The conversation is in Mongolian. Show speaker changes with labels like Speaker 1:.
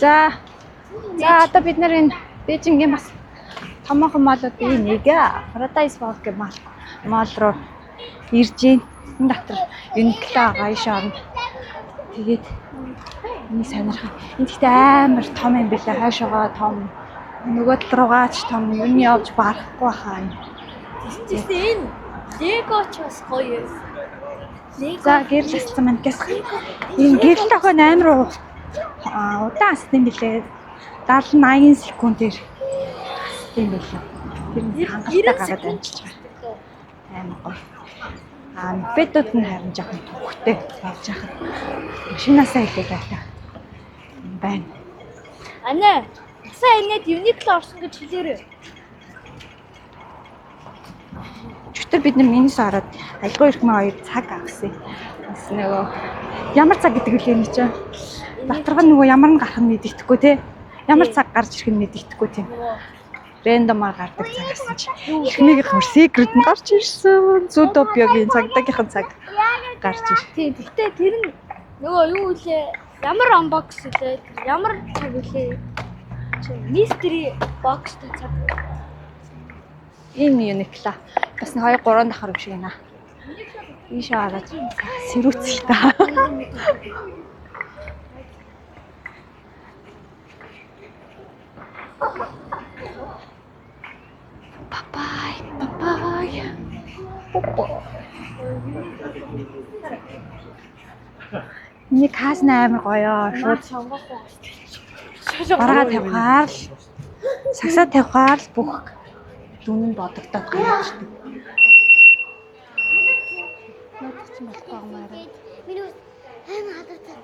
Speaker 1: За одоо бид нар энэ Бээжингийн бас томоохон малуудын нэг Paradise Walk гэх мал руу ирж байна. Энэ дотор Uniqlo гайшаа орно. Тэгээд энэ сонирхол. Энэ гэхдээ амар том юм билээ. Хойшоогоо том. Нөгөө талруугаа ч том. Юу нь явж барахгүй хаа.
Speaker 2: Тэгсэн энэ Лего ч бас гоё юм.
Speaker 1: За гэрэл ассан манкас. Энэ гэрэл охин амар удаан ассан билээ. 70-80 секундээр ассан билээ. Тэр нь хангалттай гараад амжиж байгаа. Амар гоё. Мопедууд нь харин жоохон төвхтэй болж байгаа. Машинаасаа хэлээ байлаа. Байна.
Speaker 2: Анаа, сая энэд Uniqlo орсон гэж хэлээрээ.
Speaker 1: Өчигдөр бид нар минус ороод альгоо ирхмээ хоёр цаг авсан. Бас нөгөө ямар цаг гэдэг үлээ энэ чинь. Доторх нь нөгөө ямар нь гарах нь мэддэхгүй те. Ямар цаг гарч ирэх нь мэддэхгүй тийм. Рэндомаар гардаг цаг авсан чи. Эхнийгийнх secret нь гарч ирсэн. Zootopia-гийн цагдаагийнхан цаг гарч ир.
Speaker 2: Тийм. Гэхдээ тэр нь нөгөө юу үлээ? Ямар unbox үлээ? Ямар цаг үлээ? Mystery box цаг.
Speaker 1: Энэ Uniqlo. Бас 2-3 дахар юм шиг байна. Ийшээ хараад сэрүүцэл та. Бабай. Нэг хаас амар гоё. Шууд
Speaker 2: Сонгохгүй.
Speaker 1: бараа тавихаар л сагсаа тавихаар л бүх дүн нь бодогдоод гараад ирдэг. Надад ч болохгүй юм аа.
Speaker 2: Миний аймаг хатартай.